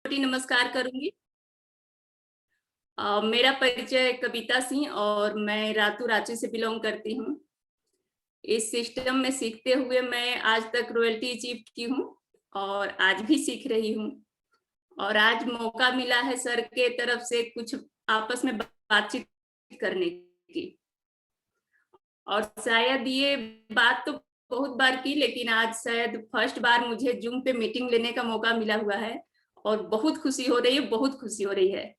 नमस्कार करूंगी। मेरा परिचय कविता सिंह और मैं रातू रांची से बिलोंग करती हूँ। इस सिस्टम में सीखते हुए मैं आज तक रॉयल्टी अचीव की हूँ और आज भी सीख रही हूँ। और आज मौका मिला है सर के तरफ से कुछ आपस में बातचीत करने की। और शायद ये बात तो बहुत बार की, लेकिन आज शायद फर्स्ट बार मुझे जूम पे मीटिंग लेने का मौका मिला हुआ है और बहुत खुशी हो रही है, बहुत खुशी हो रही है।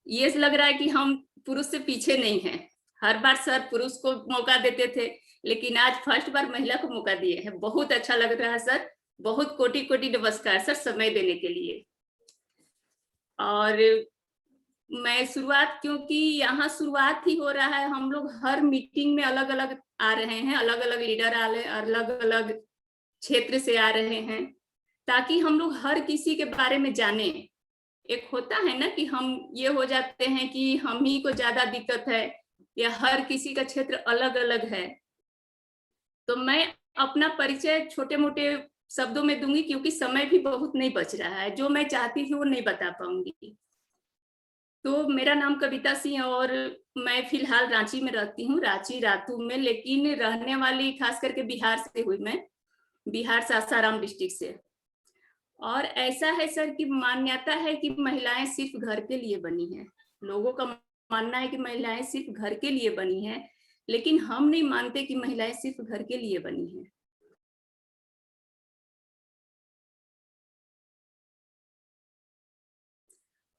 ये लग रहा है कि हम पुरुष से पीछे नहीं हैं। हर बार सर पुरुष को मौका देते थे, लेकिन आज फर्स्ट बार महिला को मौका दिए हैं। बहुत अच्छा लग रहा है सर। बहुत कोटि कोटि नमस्कार सर समय देने के लिए। और मैं शुरुआत, क्योंकि यहाँ शुरुआत ही हो रहा है, हम लोग हर मीटिंग में अलग अलग आ रहे हैं, अलग अलग लीडर आ रहे, अलग अलग क्षेत्र से आ रहे हैं, ताकि हम लोग हर किसी के बारे में जाने। एक होता है ना कि हम ये हो जाते हैं कि हम ही को ज्यादा दिक्कत है या हर किसी का क्षेत्र अलग अलग है। तो मैं अपना परिचय छोटे मोटे शब्दों में दूंगी, क्योंकि समय भी बहुत नहीं बच रहा है। जो मैं चाहती थी वो नहीं बता पाऊंगी। तो मेरा नाम कविता सिंह और मैं फिलहाल रांची में रहती हूँ, रांची रातू में, लेकिन रहने वाली खास करके बिहार से हुई मैं, बिहार सासाराम डिस्ट्रिक्ट से। और ऐसा है सर कि मान्यता है कि महिलाएं सिर्फ घर के लिए बनी हैं। लोगों का मानना है कि महिलाएं सिर्फ घर के लिए बनी हैं, लेकिन हम नहीं मानते कि महिलाएं सिर्फ घर के लिए बनी हैं।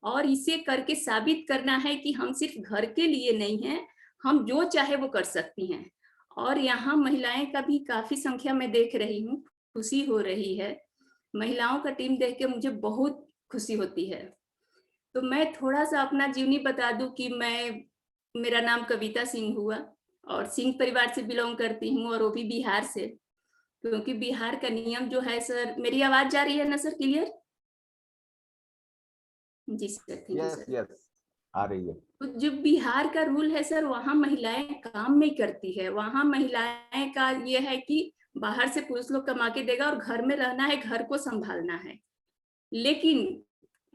और इसे करके साबित करना है कि हम सिर्फ घर के लिए नहीं हैं, हम जो चाहे वो कर सकती हैं। और यहाँ महिलाएं का भी काफी संख्या में देख रही हूँ, खुशी हो रही है। महिलाओं का टीम देख के मुझे बहुत खुशी होती है। तो मैं थोड़ा सा अपना जीवनी बता दूं कि मेरा नाम कविता सिंह हुआ और सिंह परिवार से बिलोंग करती हूँ, और वो भी बिहार से। क्योंकि बिहार का नियम जो है सर, मेरी आवाज जा रही है ना सर, क्लियर? जी sir, thank you yes sir. Yes, आ रही है। तो जो बिहार का रूल है सर, वहाँ महिलाएं काम नहीं करती है। वहाँ महिलाएं का ये है कि बाहर से पुरुष लोग कमा के देगा और घर में रहना है, घर को संभालना है। लेकिन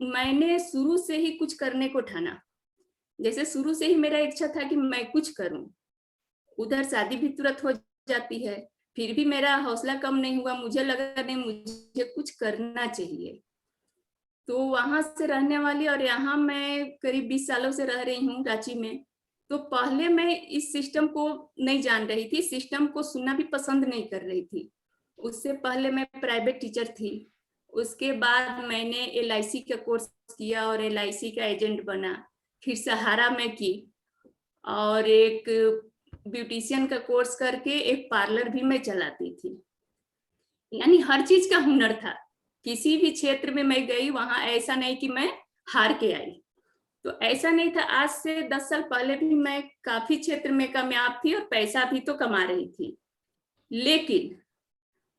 मैंने शुरू से ही कुछ करने को ठाना। जैसे शुरू से ही मेरा इच्छा था कि मैं कुछ करूं। उधर शादी भी तुरंत हो जाती है, फिर भी मेरा हौसला कम नहीं हुआ। मुझे लगा नहीं, मुझे कुछ करना चाहिए। तो वहां से रहने वाली और यहाँ मैं करीब 20 सालों से रह रही हूँ रांची में। तो पहले मैं इस सिस्टम को नहीं जान रही थी, सिस्टम को सुनना भी पसंद नहीं कर रही थी। उससे पहले मैं प्राइवेट टीचर थी। उसके बाद मैंने LIC का कोर्स किया और LIC का एजेंट बना। फिर सहारा में की और एक ब्यूटिशियन का कोर्स करके एक पार्लर भी मैं चलाती थी। यानी हर चीज का हुनर था। किसी भी क्षेत्र में मैं गई, वहां ऐसा नहीं कि मैं हार के आई। तो ऐसा नहीं था। आज से 10 साल पहले भी मैं काफी क्षेत्र में कामयाब थी और पैसा भी तो कमा रही थी। लेकिन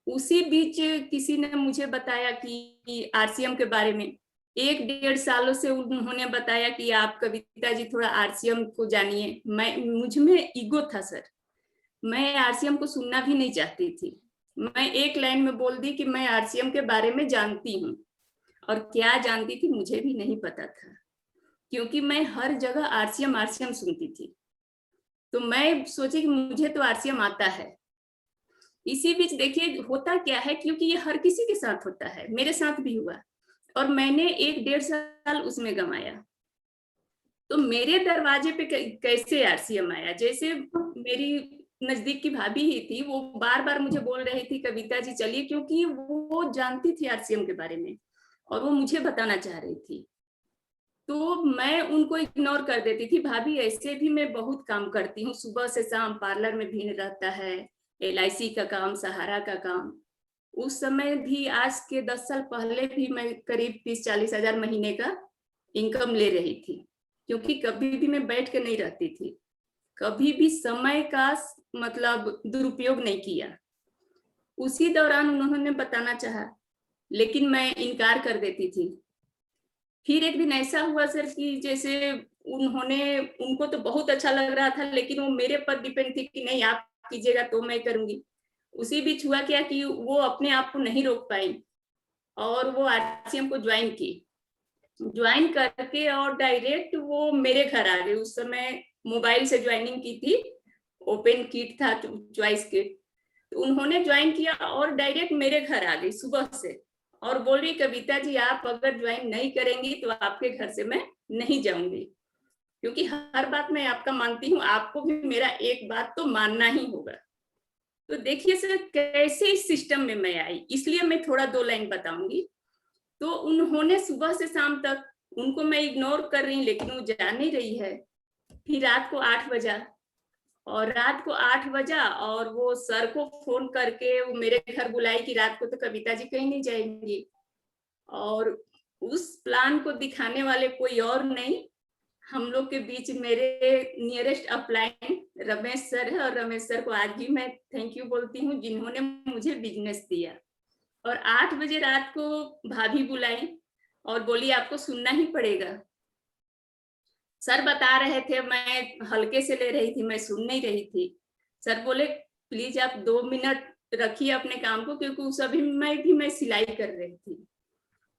उसी बीच किसी ने मुझे बताया कि RCM के बारे में। 1-1.5 सालों से उन्होंने बताया कि आप कविता जी थोड़ा RCM को जानिए। मुझ में ईगो था सर। मैं RCM को सुनना भी नहीं चाहती थी। मैं एक लाइन में बोल दी कि मैं RCM के बारे में जानती हूँ। और क्या जानती थी मुझे भी नहीं पता था, क्योंकि मैं हर जगह RCM सुनती थी। तो मैं सोची कि मुझे तो RCM आता है। इसी बीच देखिए होता क्या है, क्योंकि ये हर किसी के साथ होता है, मेरे साथ भी हुआ। और मैंने 1-1.5 साल उसमें गंवाया। तो मेरे दरवाजे पे कैसे RCM आया? जैसे मेरी नजदीक की भाभी ही थी, वो बार बार मुझे बोल रही थी कविता जी चलिए, क्योंकि वो जानती थी RCM के बारे में और वो मुझे बताना चाह रही थी। तो मैं उनको इग्नोर कर देती थी। भाभी ऐसे भी मैं बहुत काम करती हूँ, सुबह से शाम पार्लर में भीड़ रहता है, LIC का काम, सहारा का काम। उस समय भी, आज के 10 साल पहले भी, मैं करीब 30-40 हजार महीने का इनकम ले रही थी। क्योंकि कभी भी मैं बैठ के नहीं रहती थी, कभी भी समय का मतलब दुरुपयोग नहीं किया। उसी दौरान उन्होंने बताना चाहा, लेकिन मैं इनकार कर देती थी। फिर एक दिन ऐसा हुआ सर कि जैसे उनको तो बहुत अच्छा लग रहा था, लेकिन वो मेरे पर डिपेंड थी कि नहीं आप कीजिएगा तो मैं करूंगी। उसी बीच हुआ क्या कि वो अपने आप को नहीं रोक पाई और वो RCM को ज्वाइन की। ज्वाइन करके और डायरेक्ट वो मेरे घर आ गए। उस समय मोबाइल से ज्वाइनिंग की थी, ओपन किट था, चॉइस किट। तो उन्होंने ज्वाइन किया और डायरेक्ट मेरे घर आ गई सुबह से, और बोल रही कविता जी आप अगर ज्वाइन नहीं करेंगी तो आपके घर से मैं नहीं जाऊंगी, क्योंकि हर बात मैं आपका मानती हूँ, आपको भी मेरा एक बात तो मानना ही होगा। तो देखिए सर कैसे इस सिस्टम में मैं आई, इसलिए मैं थोड़ा 2 लाइन बताऊंगी। तो उन्होंने सुबह से शाम तक, उनको मैं इग्नोर कर रही, लेकिन वो जा नहीं रही है। फिर रात को 8 बजा, और रात को 8 बजा और वो सर को फोन करके वो मेरे घर बुलाई कि रात को तो कविता जी कहीं नहीं जाएंगी। और उस प्लान को दिखाने वाले कोई और नहीं, हम लोग के बीच मेरे नियरेस्ट अपलाइन रमेश सर है, और रमेश सर को आज भी मैं थैंक यू बोलती हूँ, जिन्होंने मुझे बिजनेस दिया। और 8 बजे रात को भाभी बुलाई और बोली आपको सुनना ही पड़ेगा। सर बता रहे थे, मैं हल्के से ले रही थी, मैं सुन नहीं रही थी। सर बोले प्लीज आप 2 मिनट रखिए अपने काम को, क्योंकि उस अभी मैं सिलाई कर रही थी।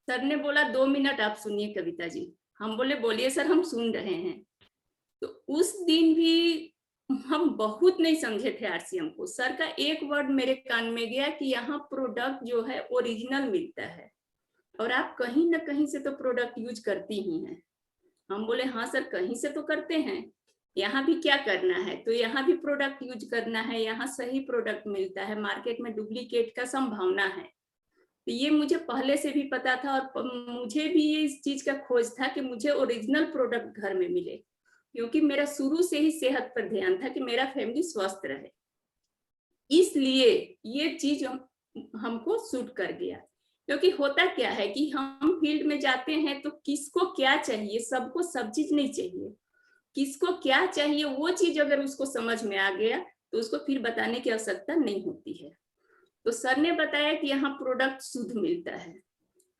सर ने बोला 2 मिनट आप सुनिए कविता जी। हम बोले बोलिए सर, हम सुन रहे हैं। तो उस दिन भी हम बहुत नहीं समझे थे आरसीएम को। सर का एक वर्ड मेरे कान में गया कि यहाँ प्रोडक्ट जो है ओरिजिनल मिलता है, और आप कहीं ना कहीं से तो प्रोडक्ट यूज करती ही हैं। हम बोले हाँ सर कहीं से तो करते हैं, यहाँ भी क्या करना है, तो यहाँ भी प्रोडक्ट यूज करना है, यहाँ सही प्रोडक्ट मिलता है, मार्केट में डुप्लीकेट का संभावना है। तो ये मुझे पहले से भी पता था, और मुझे भी ये इस चीज का खोज था कि मुझे ओरिजिनल प्रोडक्ट घर में मिले, क्योंकि मेरा शुरू से ही सेहत पर ध्यान था कि मेरा फैमिली स्वस्थ रहे। इसलिए ये चीज हमको सूट कर गया। क्योंकि होता क्या है कि हम फील्ड में जाते हैं तो किसको क्या चाहिए, सबको सब चीज नहीं चाहिए, किसको क्या चाहिए वो चीज अगर उसको समझ में आ गया तो उसको फिर बताने की आवश्यकता नहीं होती है। तो सर ने बताया कि यहाँ प्रोडक्ट शुद्ध मिलता है।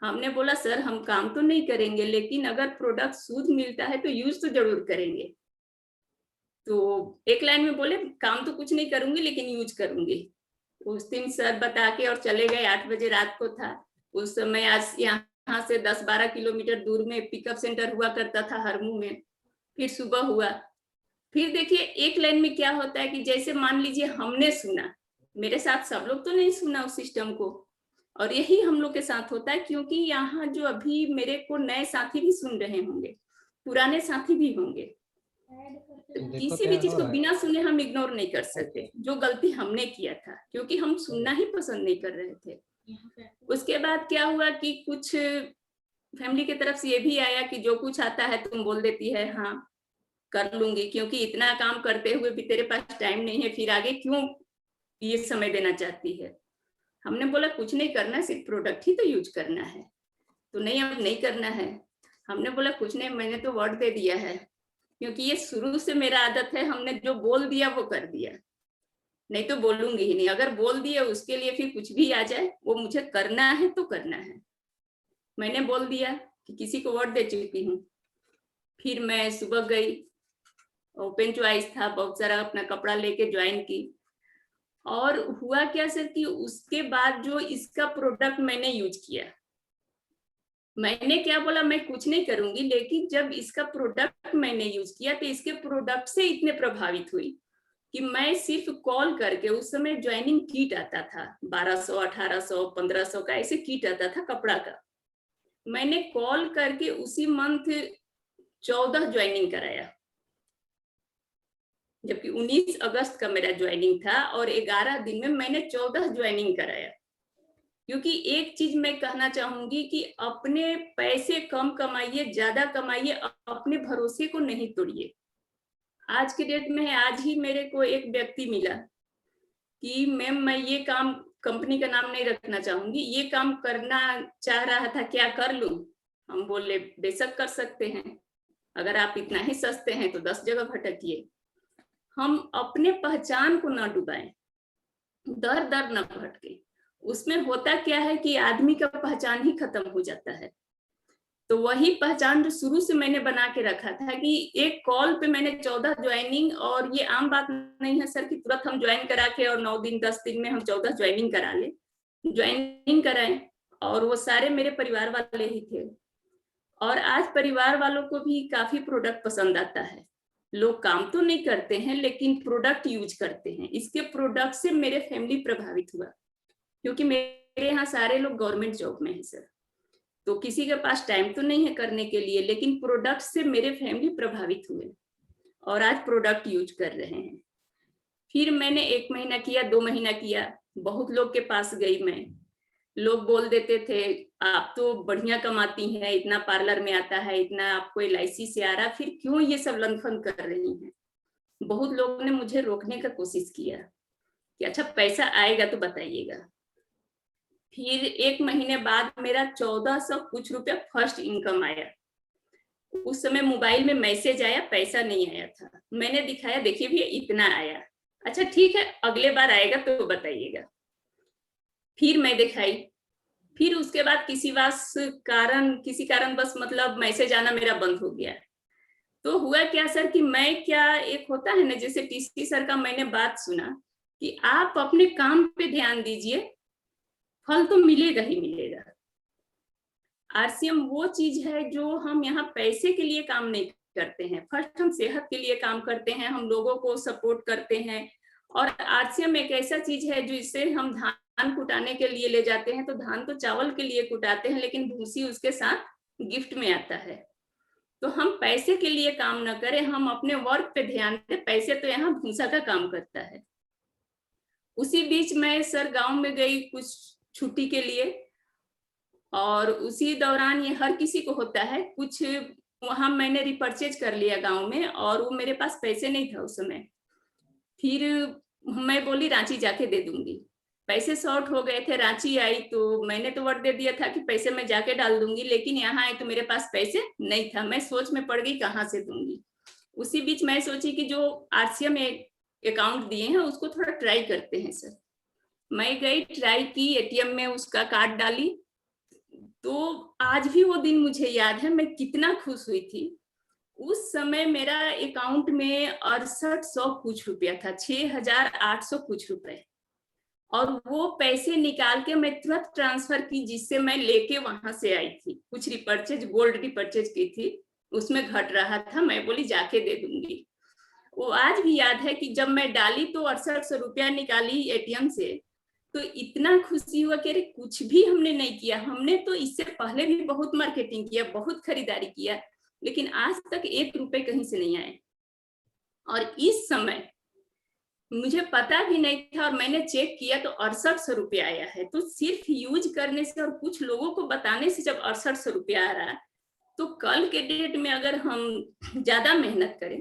हमने बोला सर हम काम तो नहीं करेंगे, लेकिन अगर प्रोडक्ट शुद्ध मिलता है तो यूज तो जरूर करेंगे। तो एक लाइन में बोले काम तो कुछ नहीं करूंगी लेकिन यूज करूंगी। उस दिन सर बता के और चले गए। 8 बजे रात को था उस समय। आज यहाँ से 10-12 किलोमीटर दूर में पिकअप सेंटर हुआ करता था हरमू में। फिर सुबह हुआ। फिर देखिए एक लाइन में क्या होता है कि जैसे मान लीजिए हमने सुना, मेरे साथ सब लोग तो नहीं सुना उस सिस्टम को, और यही हम लोग के साथ होता है, क्योंकि यहाँ जो अभी मेरे को नए साथी भी सुन रहे होंगे, पुराने साथी भी होंगे, किसी भी चीज को बिना सुने हम इग्नोर नहीं कर सकते, जो गलती हमने किया था, क्योंकि हम सुनना ही पसंद नहीं कर रहे थे। उसके बाद क्या हुआ कि कुछ फैमिली की तरफ से ये भी आया कि जो कुछ आता है तुम बोल देती है हाँ कर लूंगी, क्योंकि इतना काम करते हुए भी तेरे पास टाइम नहीं है, फिर आगे क्यों ये समय देना चाहती है। हमने बोला कुछ नहीं करना, सिर्फ प्रोडक्ट ही तो यूज करना है। तो नहीं अब नहीं करना है। हमने बोला कुछ नहीं, मैंने तो वर्ड दे दिया है, क्योंकि ये शुरू से मेरा आदत है, हमने जो बोल दिया वो कर दिया, नहीं तो बोलूंगी ही नहीं। अगर बोल दिया उसके लिए फिर कुछ भी आ जाए, वो मुझे करना है तो करना है। मैंने बोल दिया कि किसी को वर्ड दे चुकी हूँ। फिर मैं सुबह गई, ओपन चॉइस था, बहुत सारा अपना कपड़ा लेके ज्वाइन की। और हुआ क्या सर कि उसके बाद जो इसका प्रोडक्ट मैंने यूज किया, मैंने क्या बोला मैं कुछ नहीं करूंगी, लेकिन जब इसका प्रोडक्ट मैंने यूज किया तो इसके प्रोडक्ट से इतने प्रभावित हुई कि मैं सिर्फ कॉल करके, उस समय ज्वाइनिंग किट आता था 1200, 1800, 1500 का ऐसे किट आता था कपड़ा का। मैंने कॉल करके उसी मंथ 14 ज्वाइनिंग कराया, जबकि 19 अगस्त का मेरा ज्वाइनिंग था, और 11 दिन में मैंने 14 ज्वाइनिंग कराया। क्योंकि एक चीज मैं कहना चाहूंगी कि अपने पैसे कम कमाइए, ज्यादा कमाइए, अपने भरोसे को नहीं तोड़िए। आज के डेट में है, आज ही मेरे को एक व्यक्ति मिला कि मैम मैं ये काम, कंपनी का नाम नहीं रखना चाहूंगी, ये काम करना चाह रहा था, क्या कर लूं। हम बोले बेशक कर सकते हैं, अगर आप इतना ही सस्ते हैं तो 10 जगह भटकिए। हम अपने पहचान को ना डुबाएं, दर दर न भटके। उसमें होता क्या है कि आदमी का पहचान ही खत्म हो जाता है। तो वही पहचान जो शुरू से मैंने बना के रखा था कि एक कॉल पे मैंने 14 ज्वाइनिंग, और ये आम बात नहीं है सर कि तुरंत हम ज्वाइन करा के और 9 दिन 10 दिन में हम 14 ज्वाइनिंग करा ले। ज्वाइनिंग कराए और वो सारे मेरे परिवार वाले ही थे। और आज परिवार वालों को भी काफी प्रोडक्ट पसंद आता है। लोग काम तो नहीं करते हैं लेकिन प्रोडक्ट यूज करते हैं। इसके प्रोडक्ट से मेरे फैमिली प्रभावित हुआ, क्योंकि मेरे यहाँ सारे लोग गवर्नमेंट जॉब में हैं सर, तो किसी के पास टाइम तो नहीं है करने के लिए, लेकिन प्रोडक्ट से मेरे फैमिली प्रभावित हुए और आज प्रोडक्ट यूज कर रहे हैं। फिर मैंने 1 महीना किया, 2 महीना किया, बहुत लोग के पास गई मैं। लोग बोल देते थे आप तो बढ़िया कमाती हैं, इतना पार्लर में आता है, इतना आपको LIC से आ रहा, फिर क्यों ये सब लंदफंद कर रही हैं। बहुत लोगों ने मुझे रोकने का कोशिश किया कि अच्छा पैसा आएगा तो बताइएगा। फिर 1 महीने बाद मेरा 1400 कुछ रुपया फर्स्ट इनकम आया। उस समय मोबाइल में मैसेज आया, पैसा नहीं आया था। मैंने दिखाया, देखिए भैया इतना आया। अच्छा ठीक है, अगले बार आएगा तो बताइएगा। फिर मैं दिखाई, फिर उसके बाद किसी कारण बस मतलब मैसेज आना मेरा बंद हो गया। तो हुआ क्या सर कि मैं क्या, एक होता है ना जैसे TC सर का मैंने बात सुना कि आप अपने काम पे ध्यान दीजिए, फल तो मिलेगा ही मिलेगा। RCM वो चीज है जो हम यहाँ पैसे के लिए काम नहीं करते हैं। फर्स्ट हम सेहत के लिए काम करते हैं, हम लोगों को सपोर्ट करते हैं। और RCM एक ऐसा चीज है जो इससे हम धान कुटाने के लिए ले जाते हैं, तो धान तो चावल के लिए कुटाते हैं, लेकिन भूसी उसके साथ गिफ्ट में आता है। तो हम पैसे के लिए काम न करें, हम अपने वर्क पे ध्यान दें। पैसे तो यहाँ भूसा का काम करता है। उसी बीच मैं सर गांव में गई कुछ छुट्टी के लिए, और उसी दौरान ये हर किसी को होता है, कुछ वहां मैंने रिपर्चेज कर लिया गांव में, और वो मेरे पास पैसे नहीं था उस समय। फिर मैं बोली रांची जाके दे दूंगी, पैसे शॉर्ट हो गए थे। रांची आई तो मैंने तो वर्ड दे दिया था कि पैसे मैं जाके डाल दूंगी, लेकिन यहाँ आए तो मेरे पास पैसे नहीं था। मैं सोच में पड़ गई कहाँ से दूंगी। उसी बीच मैं सोची कि जो RCM में अकाउंट दिए हैं उसको थोड़ा ट्राई करते हैं सर। मैं गई, ट्राई की, ATM में उसका कार्ड डाली। तो आज भी वो दिन मुझे याद है, मैं कितना खुश हुई थी। उस समय मेरा अकाउंट में 6800 कुछ रुपया था, 6800 कुछ रुपए। और वो पैसे निकाल के मैं तुरंत ट्रांसफर की, जिससे मैं लेके वहां से आई थी। कुछ रिपर्चेज, गोल्ड रिपर्चेज की थी, उसमें घट रहा था। मैं बोली जाके दे दूंगी। वो आज भी याद है कि जब मैं डाली तो 6800 रुपया निकाली ATM से, तो इतना खुशी हुआ कि अरे कुछ भी हमने नहीं किया। हमने तो इससे पहले भी बहुत मार्केटिंग किया, बहुत खरीदारी किया, लेकिन आज तक 1 रुपए कहीं से नहीं आए। और इस समय मुझे पता भी नहीं था, और मैंने चेक किया तो 6800 रुपया आया है। तो सिर्फ यूज करने से और कुछ लोगों को बताने से जब 6800 रुपया आ रहा है, तो कल के डेट में अगर हम ज्यादा मेहनत करें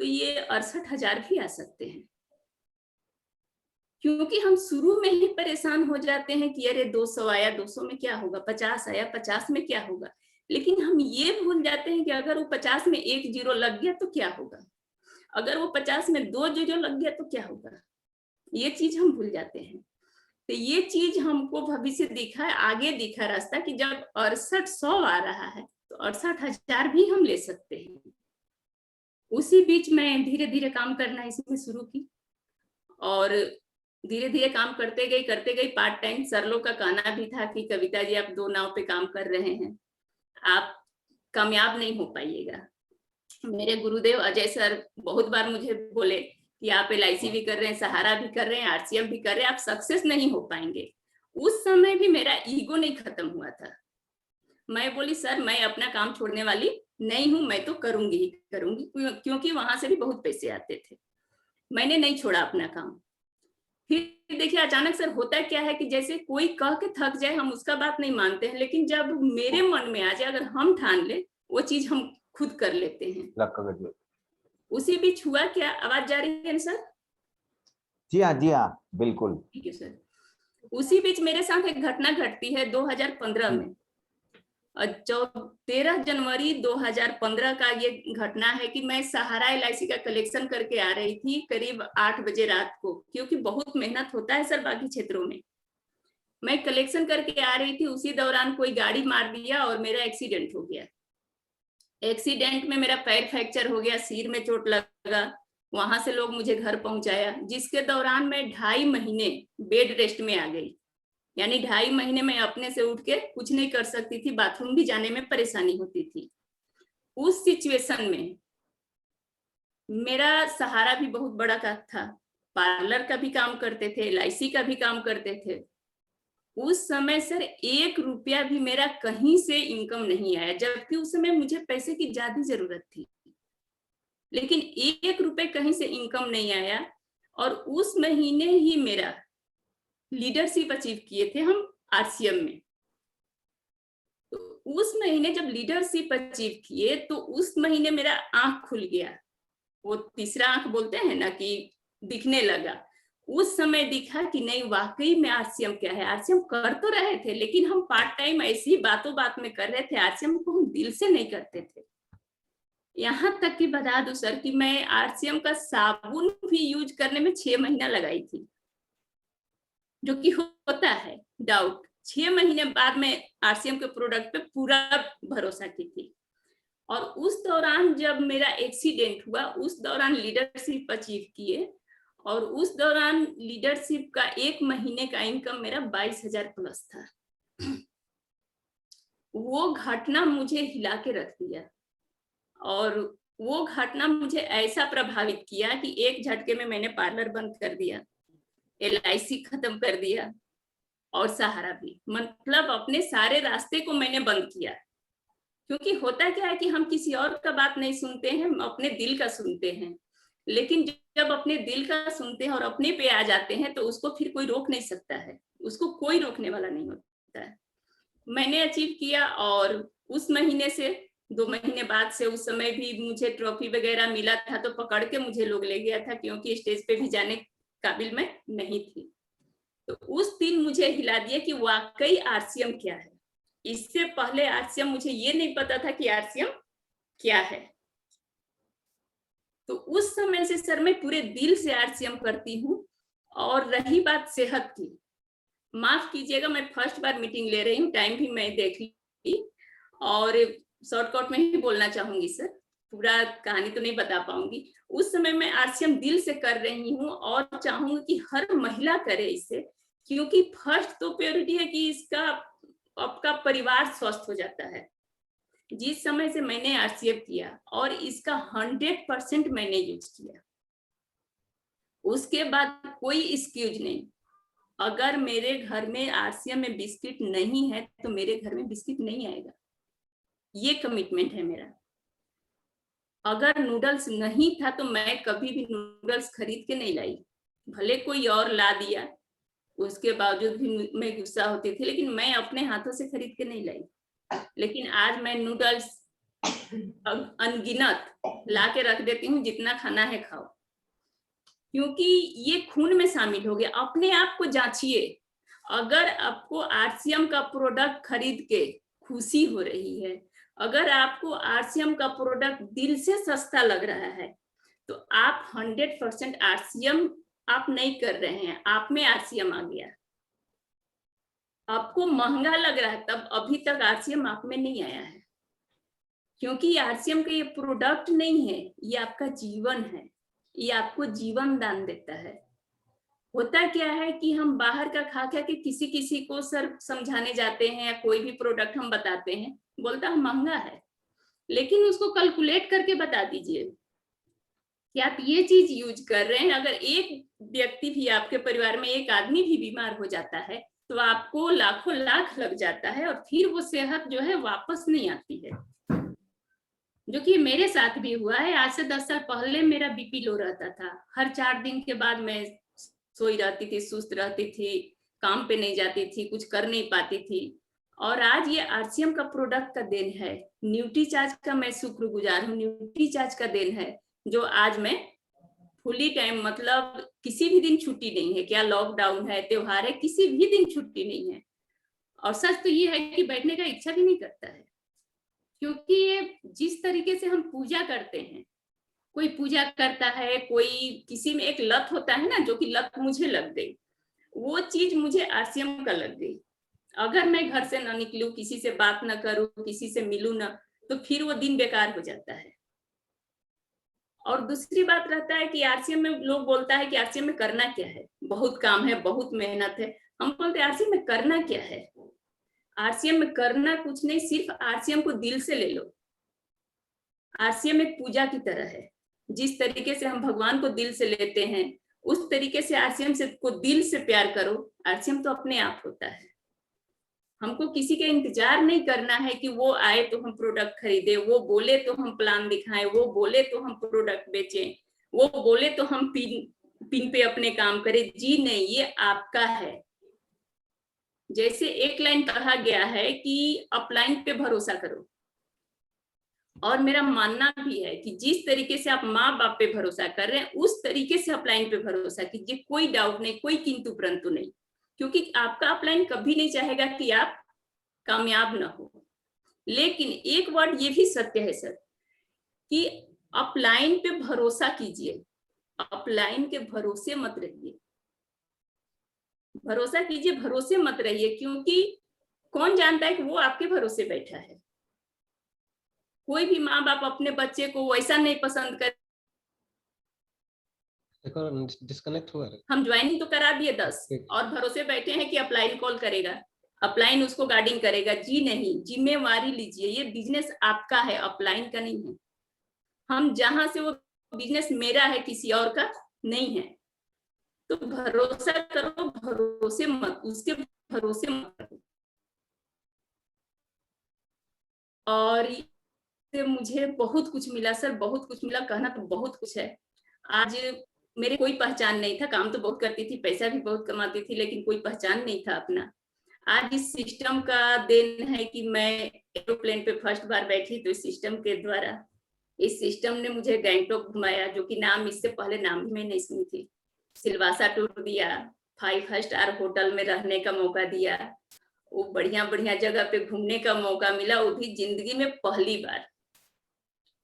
तो ये 68,000 भी आ सकते हैं। क्योंकि हम शुरू में ही परेशान हो जाते हैं कि अरे 200 आया, 200 में क्या होगा, 50 आया, 50 में क्या होगा। लेकिन हम ये भूल जाते हैं कि अगर वो 50 में 1 जीरो लग गया तो क्या होगा, अगर वो 50 में 2 जीरो लग गया तो क्या होगा। ये चीज हम भूल जाते हैं। तो ये चीज हमको भविष्य दिखा, आगे दिखा रास्ता कि जब 6800 आ रहा है तो 68,000 भी हम ले सकते हैं। उसी बीच मैं धीरे धीरे काम करना इसमें शुरू की, और धीरे धीरे काम करते गई पार्ट टाइम। सर लोग का कहना भी था कि कविता जी आप 2 नाव पे काम कर रहे हैं, आप कामयाब नहीं हो पाइएगा। मेरे गुरुदेव अजय सर बहुत बार मुझे बोले कि आप LIC भी कर रहे हैं, सहारा भी कर रहे हैं, RCM भी कर रहे हैं, आप सक्सेस नहीं हो पाएंगे। उस समय भी मेरा ईगो नहीं खत्म हुआ था। मैं बोली सर मैं अपना काम छोड़ने वाली नहीं हूं, मैं तो करूंगी ही करूंगी, क्योंकि वहां से भी बहुत पैसे आते थे। मैंने नहीं छोड़ा अपना काम। फिर देखिए अचानक सर होता क्या है कि जैसे कोई कह के थक जाए, हम उसका बात नहीं मानते हैं, लेकिन जब मेरे मन में आ जाए, अगर हम ठान ले, वो चीज हम खुद कर लेते हैं। उसी बीच हुआ क्या, आवाज जा रही है सर? जी हाँ बिल्कुल। ठीक है सर। उसी बीच मेरे साथ एक घटना घटती है 2015 में। 13 जनवरी 2015 का ये घटना है कि मैं सहारा LIC का कलेक्शन करके आ रही थी करीब 8 बजे रात को, क्योंकि बहुत मेहनत होता है सर बाकी क्षेत्रों में। मैं कलेक्शन करके आ रही थी, उसी दौरान कोई गाड़ी मार दिया और मेरा एक्सीडेंट हो गया। एक्सीडेंट में मेरा पैर फ्रैक्चर हो गया, सिर में चोट लगा। वहां से लोग मुझे घर पहुंचाया, जिसके दौरान मैं 2.5 महीने बेड रेस्ट में आ गई। यानी 2.5 महीने में अपने से उठ के कुछ नहीं कर सकती थी, बाथरूम भी जाने में परेशानी होती थी। उस सिचुएशन में मेरा सहारा भी बहुत बड़ा का था। पार्लर का भी काम करते थे, LIC का भी काम करते थे। उस समय सर 1 रुपया भी मेरा कहीं से इनकम नहीं आया, जबकि उस समय मुझे पैसे की ज्यादा जरूरत थी, लेकिन 1 रुपए कहीं से इनकम नहीं आया। और उस महीने ही मेरा लीडरशिप अचीव किए थे हम RCM में। तो उस महीने जब लीडरशिप अचीव किए तो उस महीने मेरा आंख खुल गया। वो तीसरा आंख बोलते हैं ना कि दिखने लगा। उस समय दिखा कि नहीं, वाकई में RCM क्या है। RCM कर तो रहे थे, लेकिन हम पार्ट टाइम ऐसी बातों बात में कर रहे थे, RCM को हम दिल से नहीं करते थे। यहाँ तक कि बता दूं सर कि मैं RCM का साबुन भी यूज करने में 6 महीना लगाई थी, जो कि होता है डाउट। 6 महीने बाद में RCM के प्रोडक्ट पे पूरा भरोसा की थी। और उस दौरान जब मेरा एक्सीडेंट हुआ, उस दौरान लीडरशिप अचीव किए, और उस दौरान लीडरशिप का 1 महीने का इनकम मेरा 22,000 प्लस था। वो घटना मुझे हिला के रख दिया, और वो घटना मुझे ऐसा प्रभावित किया कि एक झटके में मैंने पार्लर बंद कर दिया, LIC खत्म कर दिया, और सहारा भी। मतलब अपने सारे रास्ते को मैंने बंद किया। क्योंकि होता क्या है कि हम किसी और का बात नहीं सुनते हैं, हम अपने दिल का सुनते हैं। लेकिन जब अपने दिल का सुनते हैं और अपने पे आ जाते हैं तो उसको फिर कोई रोक नहीं सकता है, उसको कोई रोकने वाला नहीं होता है। मैंने अचीव किया, और उस महीने से 2 महीने बाद से, उस समय भी मुझे ट्रॉफी वगैरह मिला था तो पकड़ के मुझे लोग ले गया था, क्योंकि स्टेज पे भी जाने काबिल मैं नहीं थी। तो उस दिन मुझे हिला दिया कि वाकई RCM क्या है। इससे पहले RCM मुझे ये नहीं पता था कि RCM क्या है। तो उस समय से सर मैं पूरे दिल से RCM करती हूँ। और रही बात सेहत की, माफ कीजिएगा, मैं फर्स्ट बार मीटिंग ले रही हूँ, टाइम भी मैं देख ली, और शॉर्टकट में ही बोलना चाहूंगी सर, पूरा कहानी तो नहीं बता पाऊंगी। उस समय मैं RCM दिल से कर रही हूँ, और चाहूंगी कि हर महिला करे इसे, क्योंकि फर्स्ट तो प्रायोरिटी है कि इसका आपका परिवार स्वस्थ हो जाता है। जिस समय से मैंने RCM किया और इसका 100% मैंने यूज किया, उसके बाद कोई एक्सक्यूज नहीं। अगर मेरे घर में RCM में बिस्किट नहीं है तो मेरे घर में बिस्किट नहीं आएगा, ये कमिटमेंट है मेरा। अगर नूडल्स नहीं था तो मैं कभी भी नूडल्स खरीद के नहीं लाई, भले कोई और ला दिया, उसके बावजूद भी मैं गुस्सा होती थी, लेकिन मैं अपने हाथों से खरीद के नहीं लाई। लेकिन आज मैं नूडल्स अनगिनत ला के रख देती हूँ, जितना खाना है खाओ, क्योंकि ये खून में शामिल हो गया। अपने आप को जांचिए, अगर आपको RCM का प्रोडक्ट खरीद के खुशी हो रही है, अगर आपको RCM का प्रोडक्ट दिल से सस्ता लग रहा है, तो आप 100% RCM आप नहीं कर रहे हैं, आप में RCM आ गया। आपको महंगा लग रहा है तब अभी तक RCM आप में नहीं आया है, क्योंकि RCM का ये प्रोडक्ट नहीं है, ये आपका जीवन है, ये आपको जीवन दान देता है। होता क्या है कि हम बाहर का खा खा के किसी किसी को सर समझाने जाते हैं, या कोई भी प्रोडक्ट हम बताते हैं, बोलता है महंगा है, लेकिन उसको कैलकुलेट करके बता दीजिए कि आप ये चीज यूज कर रहे हैं। अगर एक व्यक्ति भी, आपके परिवार में एक आदमी भी बीमार हो जाता है तो आपको लाखों लाख लग जाता है, और फिर वो सेहत जो है वापस नहीं आती है, जो कि मेरे साथ भी हुआ है। आज से 10 साल पहले मेरा BP लो रहता था, हर 4 दिन के बाद मैं सोई रहती थी, सुस्त रहती थी, काम पे नहीं जाती थी, कुछ कर नहीं पाती थी। और आज ये RCM का प्रोडक्ट का देन है, न्यूट्रीचार्ज का मैं शुक्रगुजार हूँ, न्यूट्रीचार्ज का देन है, जो आज मैं फुली टाइम, मतलब किसी भी दिन छुट्टी नहीं है, क्या लॉकडाउन है, त्योहार है, किसी भी दिन छुट्टी नहीं है। और सच तो ये है कि बैठने का इच्छा भी नहीं करता है, क्योंकि ये जिस तरीके से हम पूजा करते हैं, कोई पूजा करता है, कोई किसी में एक लत होता है ना, जो कि लत मुझे लग गई, वो चीज मुझे RCM का लग गई। अगर मैं घर से ना निकलूं, किसी से बात ना करूं, किसी से मिलूं ना, तो फिर वो दिन बेकार हो जाता है। और दूसरी बात रहता है कि RCM में लोग बोलता है कि RCM में करना क्या है, बहुत काम है, बहुत मेहनत है। हम बोलते आरसीएम में करना क्या है? आरसीएम में करना कुछ नहीं, सिर्फ आरसीएम को दिल से ले लो। आरसीएम एक पूजा की तरह है। जिस तरीके से हम भगवान को दिल से लेते हैं, उस तरीके से आरसीएम से को दिल से प्यार करो। आरसीएम तो अपने आप होता है। हमको किसी का इंतजार नहीं करना है कि वो आए तो हम प्रोडक्ट खरीदे, वो बोले तो हम प्लान दिखाएं, वो बोले तो हम प्रोडक्ट बेचें, वो बोले तो हम पिन पे अपने काम करें। जी नहीं, ये आपका है। जैसे एक लाइन कहा गया है कि अपलाइन पे भरोसा करो, और मेरा मानना भी है कि जिस तरीके से आप माँ बाप पे भरोसा कर रहे हैं, उस तरीके से अपलाइन पे भरोसा कीजिए। कोई डाउट नहीं, कोई किंतु परंतु नहीं, क्योंकि आपका अपलाइन कभी नहीं चाहेगा कि आप कामयाब ना हो। लेकिन एक वर्ड ये भी सत्य है सर, कि अपलाइन पे भरोसा कीजिए, अपलाइन के भरोसे मत रहिए। भरोसा कीजिए, भरोसे मत रहिए, क्योंकि कौन जानता है कि वो आपके भरोसे बैठा है। कोई भी माँ बाप अपने बच्चे को वैसा नहीं पसंद कर, डिस्कनेक्ट हुआ। हम ज्वाइनिंग तो करा दिए 10 और भरोसे बैठे हैं कि अपलाइन कॉल करेगा, अपलाइन उसको गार्डिंग करेगा। जी नहीं, जिम्मेवारी लीजिए। ये बिजनेस आपका है, अपलाइन का नहीं है। हम जहां से, वो बिजनेस मेरा है, किसी और का नहीं है। तो भरोसा करो, भरोसे मत, उसके भरोसे मत करो। और मुझे बहुत कुछ मिला सर, बहुत कुछ मिला। कहना तो बहुत कुछ है। आज मेरे कोई पहचान नहीं था, काम तो बहुत करती थी, पैसा भी बहुत कमाती थी, लेकिन कोई पहचान नहीं था अपना। आज इस सिस्टम का देन है कि मैं एरोप्लेन पे फर्स्ट बार बैठी, तो इस सिस्टम के द्वारा, इस सिस्टम ने मुझे गैंगटॉक घुमाया, जो कि नाम, इससे पहले नाम भी मैं नहीं सुनी थी। सिलवासा टूर दिया, 5 स्टार होटल में रहने का मौका दिया, वो बढ़िया बढ़िया जगह पे घूमने का मौका मिला, वो भी जिंदगी में पहली बार।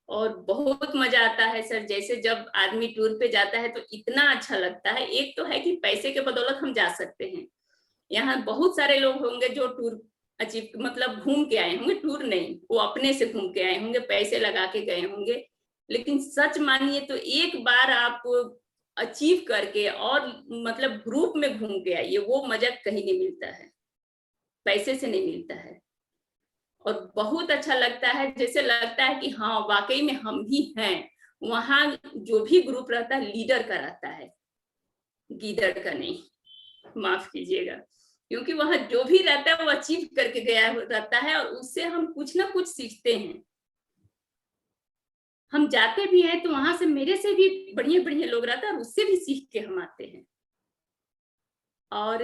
और बहुत मजा आता है सर। जैसे जब आदमी टूर पे जाता है तो इतना अच्छा लगता है। एक तो है कि पैसे के बदौलत हम जा सकते हैं। यहाँ बहुत सारे लोग होंगे जो टूर अचीव, मतलब घूम के आए होंगे, टूर नहीं, वो अपने से घूम के आए होंगे, पैसे लगा के गए होंगे। लेकिन सच मानिए तो एक बार आप अचीव करके और मतलब ग्रुप में घूम के आइए, वो मजा कहीं नहीं मिलता है, पैसे से नहीं मिलता है। और बहुत अच्छा लगता है, जैसे लगता है कि हाँ वाकई में हम ही हैं। वहां जो भी ग्रुप रहता है, लीडर का रहता है, गीदड़ का नहीं, माफ कीजिएगा। क्योंकि वहां जो भी रहता है वो अचीव करके गया रहता है, और उससे हम कुछ ना कुछ सीखते हैं। हम जाते भी हैं तो वहां से मेरे से भी बढ़िया बढ़िया लोग रहते हैं, और उससे भी सीख के हम आते हैं। और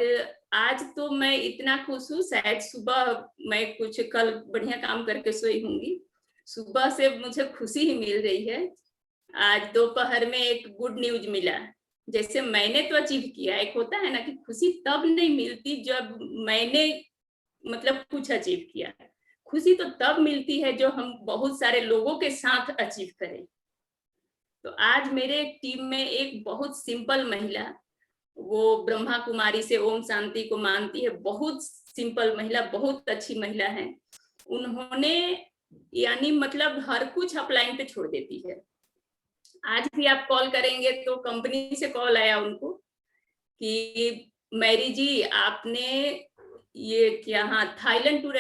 आज तो मैं इतना खुश हूँ, शायद सुबह मैं कुछ कल बढ़िया काम करके सोई होंगी, सुबह से मुझे खुशी ही मिल रही है। आज दोपहर में एक गुड न्यूज मिला। जैसे मैंने तो अचीव किया, एक होता है ना कि खुशी तब नहीं मिलती जब मैंने मतलब कुछ अचीव किया, खुशी तो तब मिलती है जो हम बहुत सारे लोगों के साथ अचीव करें। तो आज मेरे टीम में एक बहुत सिंपल महिला, वो ब्रह्मा कुमारी से ओम शांति को मानती है, बहुत सिंपल महिला, बहुत अच्छी महिला है। उन्होंने यानी मतलब हर कुछ अपलाइन पे छोड़ देती है। आज भी आप कॉल करेंगे तो कंपनी से कॉल आया उनको कि मैरी जी आपने ये क्या, हाँ थाईलैंड टूर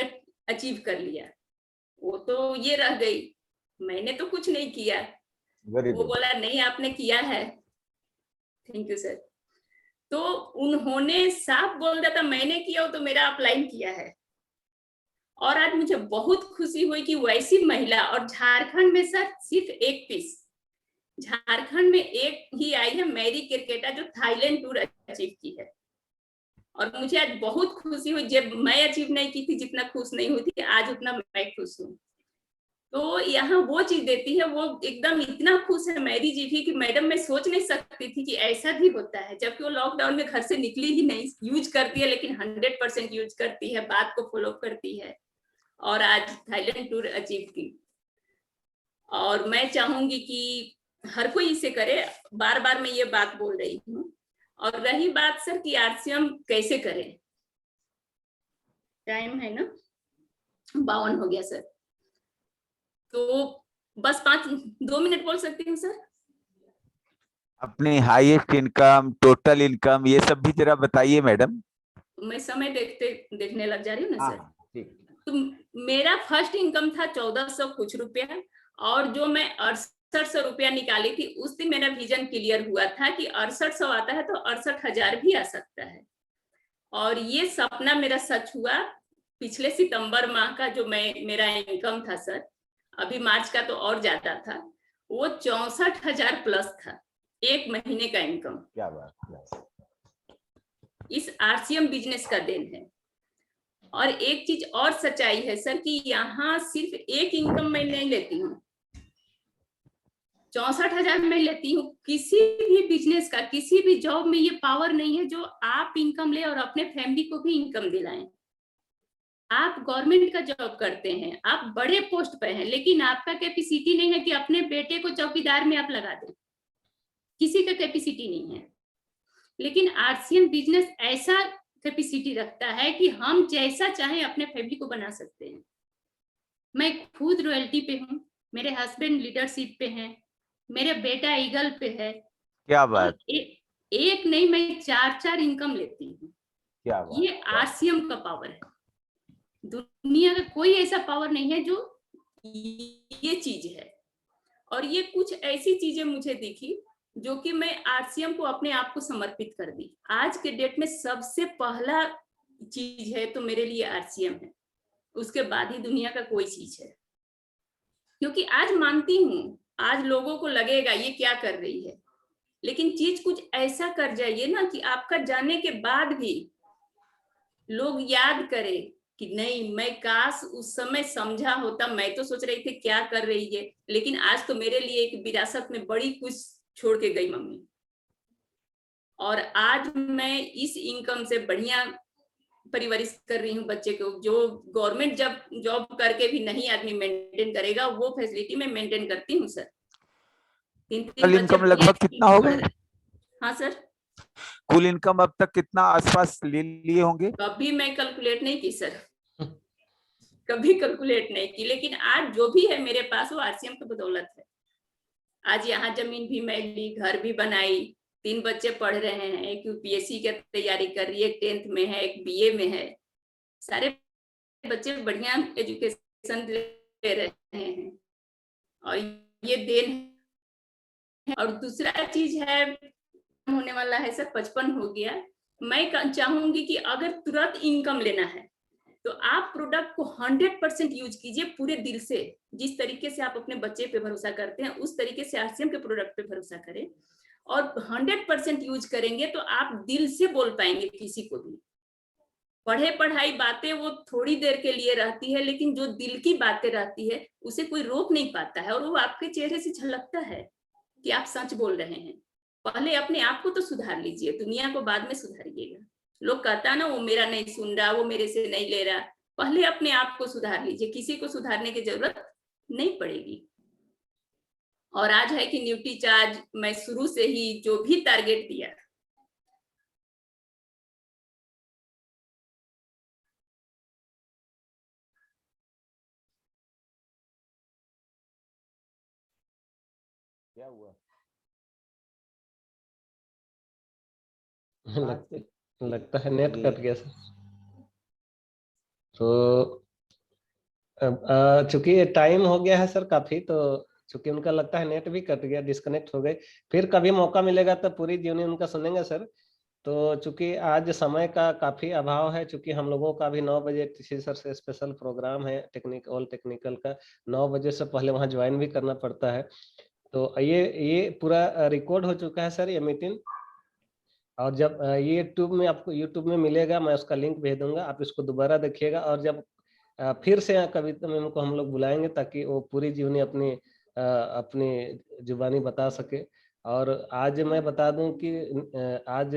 अचीव कर लिया। वो तो ये रह गई, मैंने तो कुछ नहीं किया। वो बोला नहीं आपने किया है। Thank you sir. तो उन्होंने साफ बोल दिया था मैंने किया हो तो मेरा अपलाइन किया है। और आज मुझे बहुत खुशी हुई कि वैसी महिला, और झारखंड में सर सिर्फ एक पीस, झारखंड में एक ही आई है मैरी क्रिकेटा, जो थाईलैंड टूर अचीव की है। और मुझे आज बहुत खुशी हुई, जब मैं अचीव नहीं की थी जितना खुश नहीं हुई थी, आज उतना मैं खुश हूँ। तो यहाँ वो चीज देती है, वो एकदम इतना खुश है मैरी जी भी कि मैडम मैं सोच नहीं सकती थी कि ऐसा भी होता है। जबकि वो लॉकडाउन में घर से निकली ही नहीं, यूज करती है लेकिन 100% यूज करती है, बात को फॉलो करती है, और आज थाईलैंड टूर अचीव की। और मैं चाहूंगी कि हर कोई इसे करे, बार बार मैं ये बात बोल रही हूँ। और रही बात सर कि आरसीएम कैसे करें, टाइम है ना 52 हो गया सर, तो बस 2 मिनट बोल सकती हूँ सर। अपनी हाईएस्ट इनकम, टोटल इनकम, ये सब भी जरा बताइए मैडम। मैं समय देखने लग जा रही हूँ ना सर। हाँ, ठीक। तो मेरा फर्स्ट इनकम था 1400 कुछ रुपया, और जो मैं 6800 रुपया निकाली थी उस दिन मेरा विजन क्लियर हुआ था कि 6800 आता है तो 68,000 भी आ सकता है। और ये सपना मेरा सच हुआ। पिछले सितंबर माह का जो मेरा इनकम था सर, अभी मार्च का तो और ज्यादा था, वो 64,000 प्लस था, एक महीने का इनकम। क्या बात। इस आरसीएम बिजनेस का देन है। और एक चीज और सच्चाई है सर कि यहाँ सिर्फ एक इनकम मैं नहीं लेती हूँ, 64,000 में लेती हूँ। किसी भी बिजनेस का, किसी भी जॉब में ये पावर नहीं है जो आप इनकम ले और अपने फैमिली को भी इनकम दिलाएं। आप गवर्नमेंट का जॉब करते हैं, आप बड़े पोस्ट पे हैं, लेकिन आपका कैपेसिटी नहीं है कि अपने बेटे को चौकीदार में आप लगा दें। किसी का कैपेसिटी नहीं है। लेकिन आरसीएम बिजनेस ऐसा कैपेसिटी रखता है कि हम जैसा चाहें अपने फैमिली को बना सकते हैं। मैं खुद रॉयल्टी पे हूँ, मेरे हस्बैंड लीडरशिप पे हैं, मेरा बेटा ईगल पे है। क्या बात। एक नहीं, मैं 4 इनकम लेती हूँ। क्या बात। ये आरसीएम का पावर है। दुनिया का कोई ऐसा पावर नहीं है जो ये चीज है। और ये कुछ ऐसी चीजें मुझे दिखी जो कि मैं आरसीएम को अपने आप को समर्पित कर दी। आज के डेट में सबसे पहला चीज है तो मेरे लिए आरसीएम है, उसके बाद ही दुनिया का कोई चीज है। क्योंकि आज मानती हूँ, आज लोगों को लगेगा ये क्या कर रही है, लेकिन चीज कुछ ऐसा कर जाइए ना कि आपका जाने के बाद भी लोग याद करें कि नहीं, मैं काश उस समय समझा होता। मैं तो सोच रही थी क्या कर रही है, लेकिन आज तो मेरे लिए एक विरासत में बड़ी कुछ छोड़ के गई मम्मी। और आज मैं इस इनकम से बढ़िया परवरिश कर रही हूँ बच्चे को। जो गवर्नमेंट जॉब करके भी नहीं आदमी मेंटेन करेगा, वो फैसिलिटी में मेंटेन करती हूँ सर। 3 कुल बच्चे इनकम लगभग कितना होगा? हाँ सर। कुल इनकम अब तक कितना आसपास ले लिए होंगे? कभी मैं कैलकुलेट नहीं की सर, कभी कैलकुलेट नहीं की। लेकिन आज जो भी है मेरे पास वो आरसीएम की बदौलत है। आज यहाँ जमीन भी मैं ली, घर भी बनाई, 3 बच्चे पढ़ रहे हैं, एक यूपीएससी की तैयारी कर रही है, 10th में है, एक बीए में है। सारे बच्चे बढ़िया एजुकेशन ले रहे हैं और ये देन है। और दूसरा चीज है, होने वाला है सर, 55 हो गया। मैं चाहूंगी कि अगर तुरंत इनकम लेना है तो आप प्रोडक्ट को 100% यूज कीजिए पूरे दिल से। जिस तरीके से आप अपने बच्चे पे भरोसा करते हैं उस तरीके से आरसीएम के प्रोडक्ट पे भरोसा करें, और 100% यूज करेंगे तो आप दिल से बोल पाएंगे किसी को भी। पढ़ाई बातें वो थोड़ी देर के लिए रहती है, लेकिन जो दिल की बातें रहती है उसे कोई रोक नहीं पाता है, और वो आपके चेहरे से झलकता है कि आप सच बोल रहे हैं। पहले अपने आप को तो सुधार लीजिए, दुनिया को बाद में सुधारिएगा। लोग कहता है ना, वो मेरा नहीं सुन रहा, वो मेरे से नहीं ले रहा। पहले अपने आप को सुधार लीजिए, किसी को सुधारने की जरूरत नहीं पड़ेगी। और आज है कि न्यूट्री चार्ज मैं शुरू से ही जो भी टारगेट दिया, क्या हुआ? लगता है नेट कट गया सर। तो चूंकि टाइम हो गया है सर काफी, तो चूंकि उनका लगता है नेट भी कट गया, डिस्कनेक्ट हो गए। फिर कभी मौका मिलेगा तो पूरी जीवनी उनका सुनेंगे सर। तो चूंकि आज समय का काफी अभाव है, चूंकि हम लोगों का भी 9 बजे किसी सर से स्पेशल प्रोग्राम है ऑल टेक्निकल का, 9 बजे से पहले वहां ज्वाइन भी करना पड़ता है। तो ये पूरा रिकॉर्ड हो चुका है सर ये मीटिंग। और जब ये आपको यूट्यूब में मिलेगा, मैं उसका लिंक भेज दूंगा, आप इसको दोबारा देखिएगा। और जब फिर से कविता मैम को हम लोग बुलाएंगे ताकि वो पूरी जीवनी अपनी जुबानी बता सके। और आज मैं बता दूं कि आज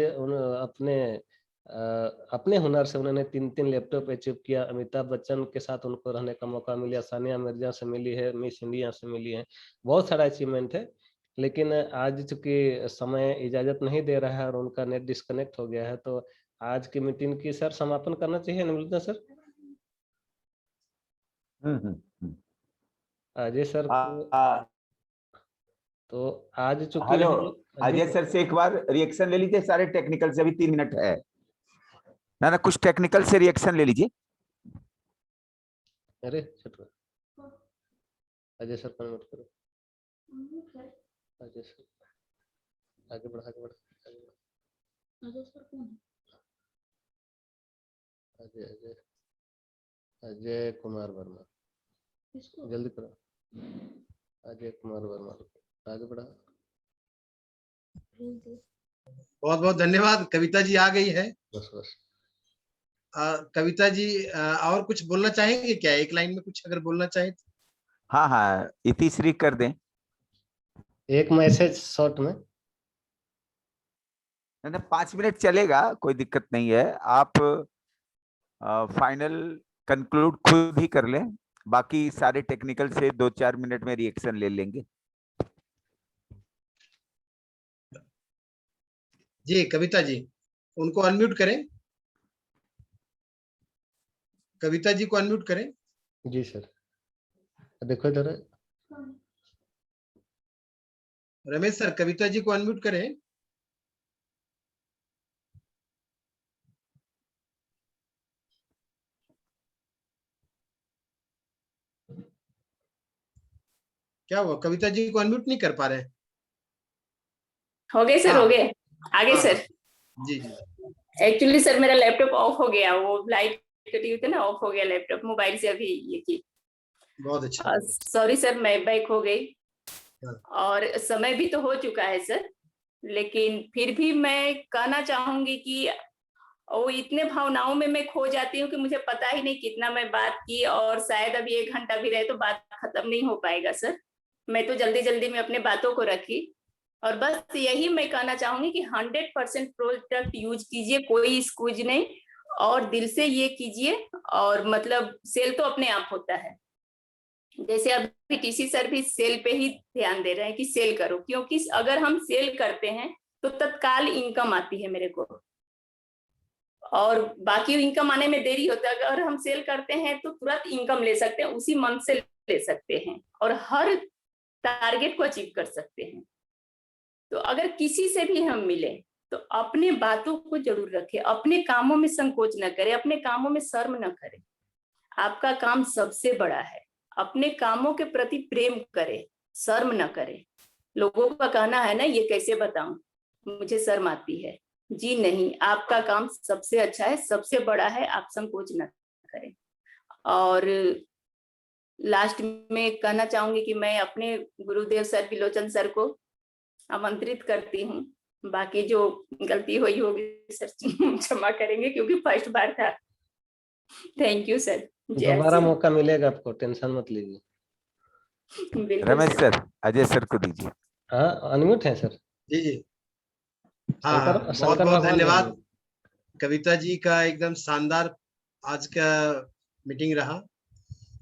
अपने हुनर से उन्होंने 3 लैपटॉप अचीव किया। अमिताभ बच्चन के साथ उनको रहने का मौका मिला, सानिया मिर्जा से मिली है, मिस इंडिया से मिली है, बहुत सारा अचीवमेंट है। लेकिन आज चूंकि समय इजाजत नहीं दे रहा है और उनका नेट डिस्कनेक्ट हो गया है, तो आज की मीटिंग की सर समापन करना चाहिए ना सर? अजय सर तो आज चूंकि हेलो, अजय सर से एक बार रिएक्शन ले लीजिए सारे टेक्निकल से, अभी 3 मिनट है। ना ना कुछ टेक्निकल से रिएक्शन ले लीजिए। अरे छोटू, अजय सर पर मत करो, अजय सर आगे बढ़, आगे बढ़, आगे बढ़। अजय सर कौन है? अजय अजय अजय कुमार वर्मा, किसको? जल्दी करो, अजय कुमार वर्मा, आगे बढ़ा। बहुत बहुत धन्यवाद। कविता जी आ गई है। बस बस। कविता जी और कुछ बोलना चाहेंगे क्या? एक लाइन में कुछ अगर बोलना चाहें तो? हाँ हाँ, इतिश्री कर दें। एक मैसेज शॉर्ट में। ना 5 मिनट चलेगा, कोई दिक्कत नहीं है। आप फाइनल कंक्लूड खुद ही कर लें, बाकी सारे टेक्निकल से 2-4 मिनट में रिएक्शन ले लेंगे। जी कविता जी, उनको अनम्यूट करें। कविता जी को अनम्यूट करें। जी सर, देखो इधर। रमेश सर, कविता जी को अनम्यूट करें। क्या हुआ, कविता जी को अनम्यूट नहीं कर पा रहे? हो गए सर, हाँ, हो गए। आगे हाँ, सर। जी जी, एक्चुअली सर मेरा लैपटॉप ऑफ हो गया, वो लाइट कटी हुई थी ना, ऑफ हो गया लैपटॉप। मोबाइल से अभी ये की। बहुत अच्छा। सॉरी सर, मैं बैक हो गई। हाँ। और समय भी तो हो चुका है सर, लेकिन फिर भी मैं कहना चाहूंगी कि वो इतने भावनाओं में मैं खो जाती हूँ कि मुझे पता ही नहीं कितना मैं बात की, और शायद अभी 1 घंटा भी रहे तो बात खत्म नहीं हो पाएगा सर। मैं तो जल्दी जल्दी में अपने बातों को रखी, और बस यही मैं कहना चाहूंगी कि 100% प्रोडक्ट यूज कीजिए, कोई एक्सक्यूज नहीं, और दिल से ये कीजिए। और मतलब सेल तो अपने आप होता है। जैसे अभी टीसी सर भी सेल पे ही ध्यान दे रहे हैं कि सेल करो, क्योंकि अगर हम सेल करते हैं तो तत्काल इनकम आती है मेरे को, और बाकी इनकम आने में देरी होता है। अगर हम सेल करते हैं तो तुरंत इनकम ले सकते हैं, उसी मंथ से ले सकते हैं, और हर टारगेट को अचीव कर सकते हैं। तो अगर किसी से भी हम मिले तो अपने बातों को जरूर रखें, अपने कामों में संकोच न करें, अपने कामों में शर्म न करें। आपका काम सबसे बड़ा है। अपने कामों के प्रति प्रेम करें, शर्म न करें। लोगों का कहना है ना, ये कैसे बताऊं, मुझे शर्म आती है। जी नहीं, आपका काम सबसे अच्छा है, सबसे बड़ा है, आप संकोच न करें। और लास्ट में कहना चाहूंगी कि मैं अपने गुरुदेव सर विलोचन सर को आमंत्रित करती हूँ। बाकी जो गलती हुई होगी सर क्षमा करेंगे, क्योंकि फर्स्ट बार था। Thank you sir. दोबारा मौका मिलेगा आपको, टेंशन मत लीजिए। रमेश सर, अजय सर को दीजिए। हाँ, अनम्यूट है सर। जी जी, हाँ, बहुत शंकर बहुत भगवान धन्यवाद। कविता जी का एकदम शानदार आज का मीटिंग रहा।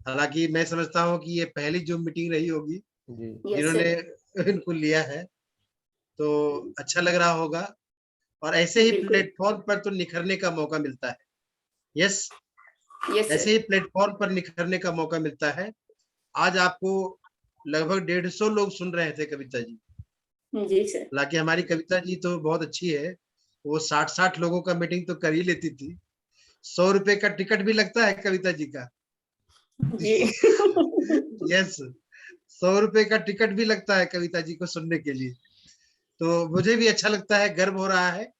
हालांकि मैं समझता हूँ कि ये पहली जो मीटिंग रही होगी जी। जिन्होंने इनको लिया है, तो अच्छा लग रहा होगा। और ऐसे ही प्लेटफॉर्म पर तो निखरने का मौका मिलता है। यस, ऐसे ही प्लेटफॉर्म पर निखरने का मौका मिलता है। आज आपको लगभग 150 लोग सुन रहे थे कविता जी। जी सर। हालांकि हमारी कविता जी तो बहुत अच्छी है, वो 60 लोगों का मीटिंग तो कर ही लेती थी। 100 रुपए का टिकट भी लगता है कविता जी का। जी। यस, 100 रुपए का टिकट भी लगता है कविता जी को सुनने के लिए। तो मुझे भी अच्छा लगता है, गर्व हो रहा है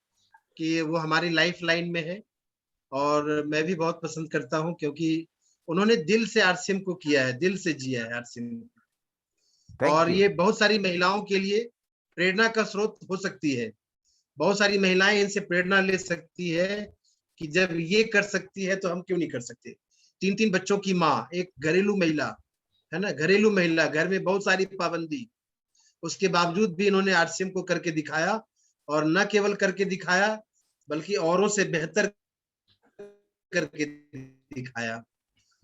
कि वो हमारी लाइफ लाइन में है। और मैं भी बहुत पसंद करता हूँ, क्योंकि उन्होंने दिल से आरसीएम को किया है, दिल से जिया है आरसीएम। और ये बहुत सारी महिलाओं के लिए प्रेरणा का स्रोत हो सकती है। बहुत सारी महिलाएं इनसे प्रेरणा ले सकती है कि जब ये कर सकती है तो हम क्यों नहीं कर सकते। 3-3 बच्चों की माँ, एक घरेलू महिला है ना, घरेलू महिला, घर में बहुत सारी पाबंदी, उसके बावजूद भी इन्होंने आरसीएम को करके दिखाया। और न केवल करके दिखाया, बल्कि औरों से बेहतर करके दिखाया।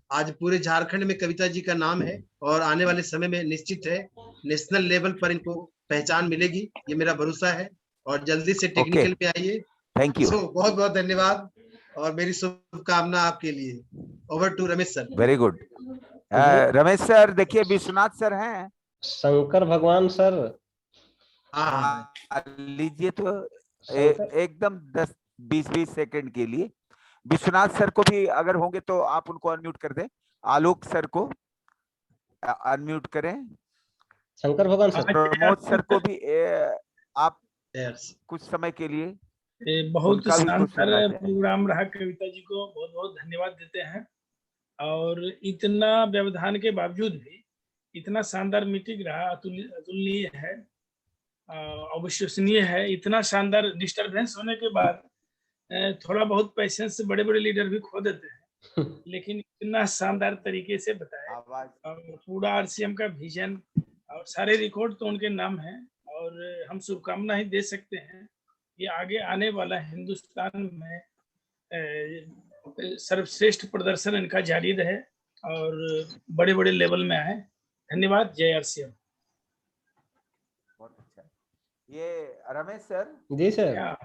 आज पूरे झारखंड में कविता जी का नाम है, और आने वाले समय में निश्चित है नेशनल लेवल पर इनको पहचान मिलेगी, ये मेरा भरोसा है। और जल्दी से टेक्निकल पे आइए। Thank you. बहुत बहुत धन्यवाद, और मेरी शुभकामना आपके लिए। Over to Ramesh sir. Very good. Ramesh sir, देखिए विश्वनाथ सर हैं। शंकर भगवान सर। हाँ, लीजिए तो एकदम 10-20 सेकंड के लिए। विश्वनाथ सर को भी अगर होंगे तो आप उनको अनम्यूट कर दें। आलोक सर को अनम्यूट करें। शंकर भगवान सर। प्रमोद सर को भी आप Yes. कुछ समय के लिए बहुत उनका भी कुछ सुनना शानदार चाहें। प्रोग्राम रहा। कविता जी को बहुत बहुत धन्यवाद देते हैं। और इतना व्यवधान के बावजूद भी इतना शानदार मीटिंग रहा, अतुलनीय है, अविश्वसनीय है। इतना शानदार डिस्टरबेंस होने के बाद थोड़ा बहुत पेशेंस से बड़े बड़े लीडर भी खो देते हैं, लेकिन इतना शानदार तरीके से बताया। और पूरा आरसीएम का विजन और सारे रिकॉर्ड तो उनके नाम है। और हम शुभकामना ही दे सकते हैं कि आगे आने वाला हिंदुस्तान में सर्वश्रेष्ठ प्रदर्शन इनका जारी रहे और बड़े बड़े लेवल में आए। धन्यवाद। जय आरसीएम। बहुत अच्छा। ये रमेश सर। जी सर।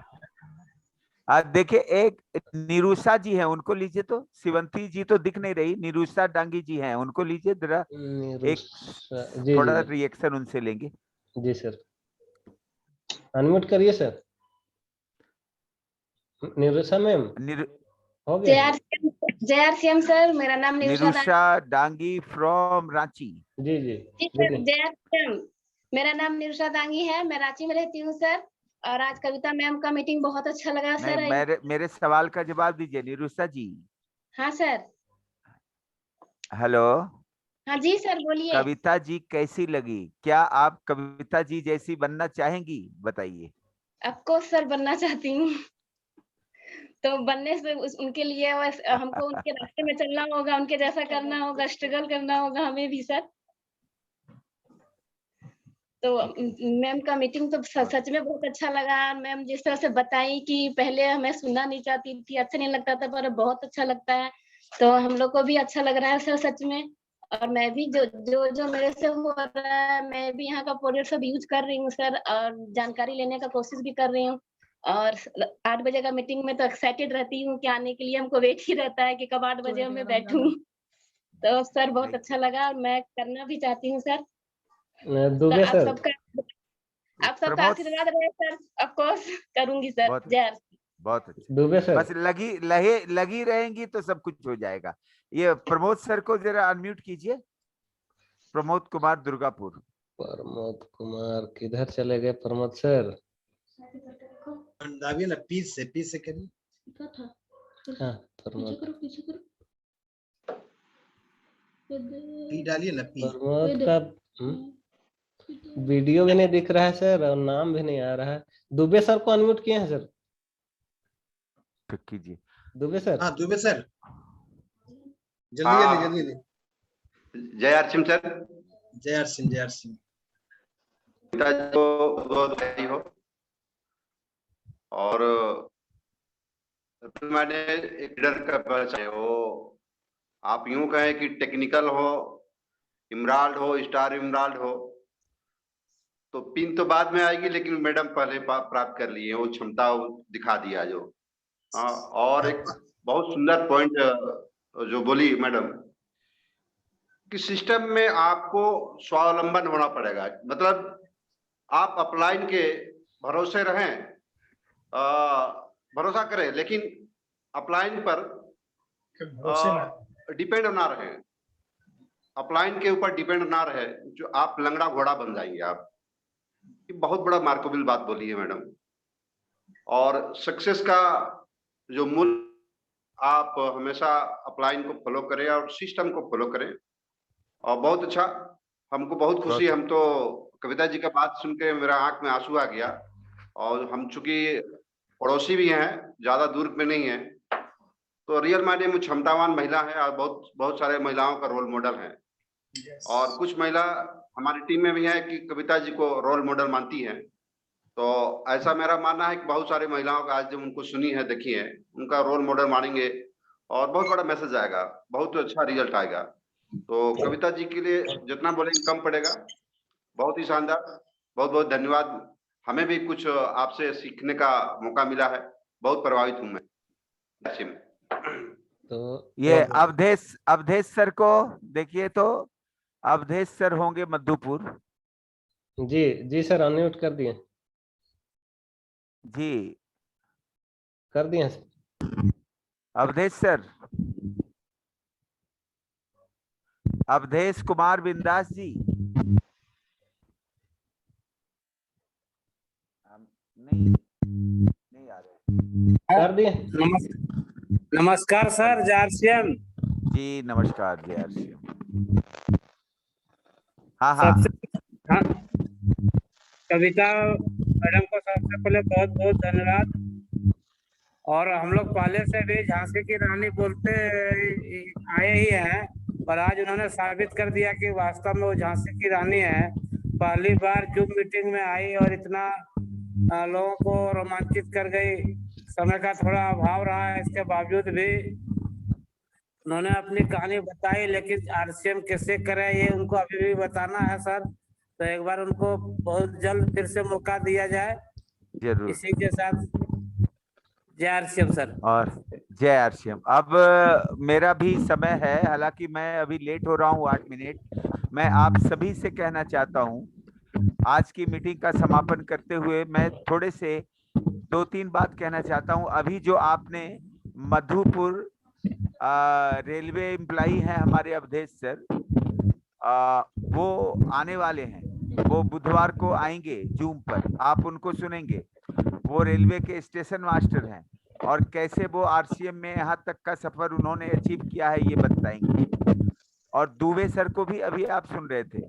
देखिए एक निरुषा जी हैं, उनको लीजिए। तो शिवंती जी तो दिख नहीं रही, निरुषा डांगी जी हैं, उनको लीजिए जरा। एक जी थोड़ा जी रिएक्शन उनसे लेंगे। जी सर, अनम्यूट करिए सर। निरुषा मैम हो गया। जय आरसीएम सर, मेरा नाम निरुषा डांगी फ्रॉम रांची। जी जी जय आरसीएम, मेरा नाम निरुषा दांगी है, मैं रांची में रहती हूँ सर। और आज कविता मैम का मीटिंग बहुत अच्छा लगा सर। मेरे सवाल का जवाब दीजिए निरुषा जी। हाँ सर। हेलो। हाँ जी सर बोलिए। कविता जी कैसी लगी? क्या आप कविता जी जैसी बनना चाहेंगी? बताइए। ऑफकोर्स सर, बनना चाहती हूँ। तो बनने से उनके लिए हमको उनके रास्ते में चलना होगा, उनके जैसा करना होगा, स्ट्रगल करना होगा हमें भी सर। तो मैम का मीटिंग तो सच में बहुत अच्छा लगा। मैम जिस तरह से बताई कि पहले हमें सुनना नहीं चाहती थी, अच्छा नहीं लगता था, पर बहुत अच्छा लगता है। तो हम लोग को भी अच्छा लग रहा है सर सच में। और मैं भी जो मेरे से हो रहा है, मैं भी यहाँ का प्रोडक्ट सब यूज कर रही हूँ सर, और जानकारी लेने का कोशिश भी कर रही हूँ। और 8 बजे का मीटिंग में तो एक्साइटेड रहती हूँ कि आने के लिए हमको वेट ही रहता है कि कब 8 बजे मैं बैठूं। तो सर बहुत अच्छा लगा और मैं करना भी चाहती हूँ सर। दुबे तो सर। आप सबका आशीर्वाद रहे सर, ऑफ कोर्स करूंगी सर। जय। बहुत अच्छा। दुबे सर। बस लगी रहेंगी तो सब कुछ हो जाएगा। ये प्रमोद सर को जरा अनम्यूट कीजिए। प्रमोद कुमार दुर्गापुर। प्रमोद कुमार किधर चले गए प्रमोद सर? दाबिए ना, पीस से करिए। हाँ प्रमोद। पी डालिए ना, पी। प्रमोद का वीडियो भी नहीं दिख रहा है सर, और नाम भी नहीं आ रहा है। दुबे सर को अनम्यूट किए हैं सर? ठीक कीजिए। दुबे सर। हाँ दुबे सर, जल्दी। जय आरसीएम सर। जय आरसीएम, जय आरसीएम। बहुत बधाई हो। और मैंने एक लीडर का परिचय हो, आप यूं कहें कि टेक्निकल हो, इमराल्ड हो, स्टार इमराल्ड हो, तो पिन तो बाद में आएगी, लेकिन मैडम पहले प्राप्त कर लिए, वो क्षमता दिखा दिया जो। और एक बहुत सुंदर पॉइंट जो बोली मैडम कि सिस्टम में आपको स्वावलंबन होना पड़ेगा। मतलब आप अपलाइन के भरोसे रहें, भरोसा करें, लेकिन अपलाइन पर डिपेंड ना रहे। अपलाइन के ऊपर डिपेंड ना रहे, जो आप लंगड़ा घोड़ा बन जाएंगे आप। ये बहुत बड़ा मार्केबल बात बोली है मैडम। और सक्सेस का जो मूल, आप हमेशा अपलाइन को फॉलो करें और सिस्टम को फॉलो करें। और बहुत अच्छा, हमको बहुत खुशी। हम तो कविता जी का बात सुन के मेरा आंख में आंसू आ गया। और हम चूंकि पड़ोसी भी हैं, ज्यादा दूर में नहीं है, तो रियल मायने में क्षमतावान महिला है और बहुत सारे महिलाओं का रोल मॉडल है। और कुछ महिला हमारी टीम में भी है कि कविता जी को रोल मॉडल मानती हैं। तो ऐसा मेरा मानना है कि बहुत सारी महिलाओं का आज जब उनको सुनी है, देखी है, उनका रोल मॉडल मानेंगे और बहुत बड़ा मैसेज आएगा, बहुत अच्छा रिजल्ट आएगा। तो कविता जी के लिए जितना बोलेंगे कम पड़ेगा। बहुत ही शानदार, बहुत बहुत धन्यवाद। हमें भी कुछ आपसे सीखने का मौका मिला है, बहुत प्रभावित हूं मैं। तो ये अवधेश सर को देखिए। तो अवधेश सर होंगे मधुपुर। जी सर, अनम्यूट कर दिए। जी कर दिए सर। अवधेश सर, अवधेश कुमार बिंदास जी, नहीं आ रहे। कर दिए। नमस्कार सर, जय आरसीएम जी, नमस्कार जय आरसीएम। हाँ हाँ, हाँ, कविता मैडम को सबसे पहले बहुत बहुत धन्यवाद। और हम लोग पहले से भी झांसी की रानी बोलते आए ही हैं, पर आज उन्होंने साबित कर दिया कि वास्तव में वो झांसी की रानी है। पहली बार जूम मीटिंग में आई और इतना लोगों को रोमांचित कर गई। समय का थोड़ा अभाव रहा है, इसके बावजूद भी उन्होंने अपनी कहानी बताई, लेकिन आरसीएम कैसे करे ये उनको अभी भी बताना है सर। तो एक बार उनको बहुत जल्द फिर से मौका दिया जाए। जरूर। इसी के साथ जय आरसीएम सर। और जय आरसीएम। अब मेरा भी समय है, हालांकि मैं अभी लेट हो रहा हूँ 8 मिनट। मैं आप सभी से कहना चाहता हूँ, आज की मीटिंग का समापन करते हुए मैं थोड़े से 2-3 बात कहना चाहता हूँ। अभी जो आपने मधुपुर रेलवे एम्प्लाई हैं हमारे अवधेश सर, वो आने वाले हैं, वो बुधवार को आएंगे जूम पर, आप उनको सुनेंगे। वो रेलवे के स्टेशन मास्टर हैं और कैसे वो आरसीएम में यहाँ तक का सफर उन्होंने अचीव किया है ये बताएंगे। और दुबे सर को भी अभी आप सुन रहे थे,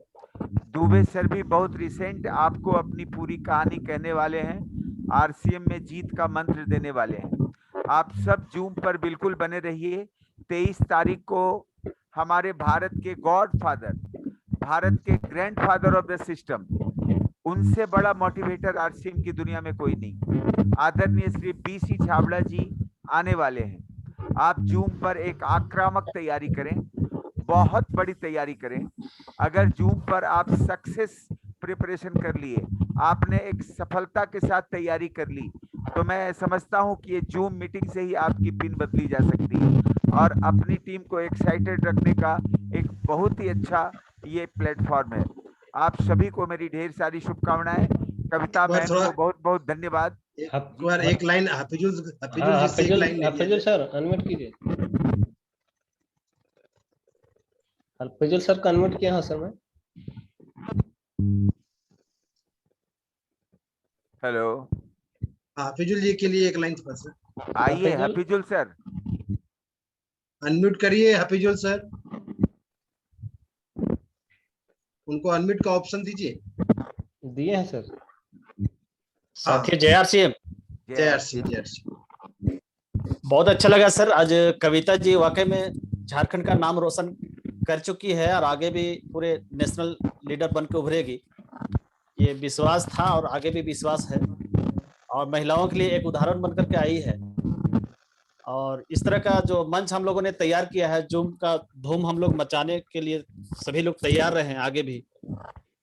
दुबे सर भी बहुत रिसेंट आपको अपनी पूरी कहानी कहने वाले हैं, आरसीएम में जीत का मंत्र देने वाले हैं। आप सब जूम पर बिल्कुल बने रहिए। 23 तारीख को हमारे भारत के गॉडफादर, भारत के ग्रैंडफादर ऑफ द सिस्टम, उनसे बड़ा मोटिवेटर आरसीएम की दुनिया में कोई नहीं, आदरणीय श्री बीसी छाबड़ा जी आने वाले हैं। आप जूम पर एक आक्रामक तैयारी करें, बहुत बड़ी तैयारी करें। अगर जूम पर आप सक्सेस प्रिपरेशन कर लिए, आपने एक सफलता के साथ तैयारी कर ली, तो मैं समझता हूं कि ये जूम मीटिंग से ही आपकी पिन बदली जा सकती है और अपनी टीम को एक्साइटेड रखने का एक बहुत ही अच्छा ये प्लेटफॉर्म है। आप सभी को मेरी ढेर सारी शुभकामनाएं। कविता मैम को बहुत बहुत धन्यवाद। एक लाइन हाफिजुल जी से एक लाइन हाफिजुल सर अनम्यूट कीजिए। हाफिजुल सर का अनम्यूट किया है सर मैं। हेलो, हाफिजुल जी के लिए एक लाइन थोड़ा सा आइए हाफिजुल सर, अनम्यूट करिए। हाफिजुल सर, उनको अनम्यूट का ऑप्शन दीजिए। दिए हैं सर। साथी जय आरसीएम। जय आरसीएम, जय आरसीएम। बहुत अच्छा लगा सर, आज कविता जी वाकई में झारखंड का नाम रोशन कर चुकी है और आगे भी पूरे नेशनल लीडर बन के उभरेगी, ये विश्वास था और आगे भी विश्वास है। और महिलाओं के लिए एक उदाहरण बनकर के आई है। और इस तरह का जो मंच हम लोगों ने तैयार किया है, जूम का धूम हम लोग मचाने के लिए सभी लोग तैयार रहे हैं। आगे भी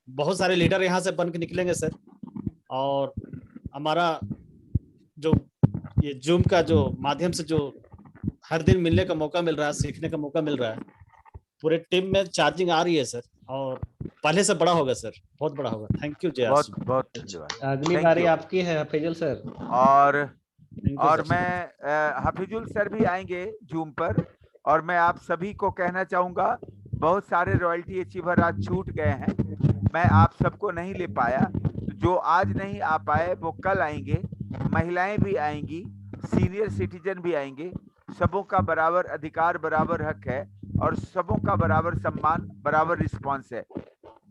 बहुत सारे लीडर यहाँ से बन के निकलेंगे सर। और हमारा जो ये जूम का जो माध्यम से जो हर दिन मिलने का मौका मिल रहा है, सीखने का मौका मिल रहा है, पूरे टीम में चार्जिंग आ रही है सर और पहले से बड़ा होगा सर, बहुत बड़ा होगा। थैंक यू जय। बहुत बहुत धन्यवाद। अगली बारी आपकी है हाफिजुल सर। और मैं हाफिजुल सर भी आएंगे जूम पर। और मैं आप सभी को कहना चाहूंगा, बहुत सारे रॉयल्टी अचीवर आज छूट गए हैं, मैं आप सबको नहीं ले पाया। जो आज नहीं आ पाए वो कल आएंगे, महिलाएं भी आएंगी, सीनियर सिटीजन भी आएंगे। सबों का बराबर अधिकार, बराबर हक है और सबों का बराबर सम्मान, बराबर रिस्पांस है।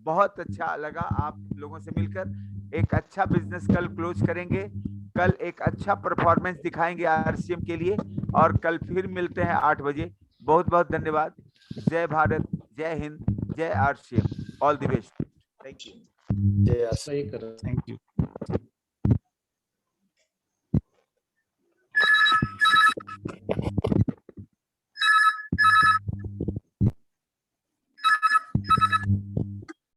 बहुत अच्छा लगा आप लोगों से मिलकर। एक अच्छा बिजनेस कल क्लोज करेंगे, कल एक अच्छा परफॉर्मेंस दिखाएंगे आरसीएम के लिए और कल फिर मिलते हैं 8 बजे। बहुत बहुत धन्यवाद। जय भारत, जय हिंद, जय RCM. All the best. Thank you. जय आरसीएम। सही करो। Thank you.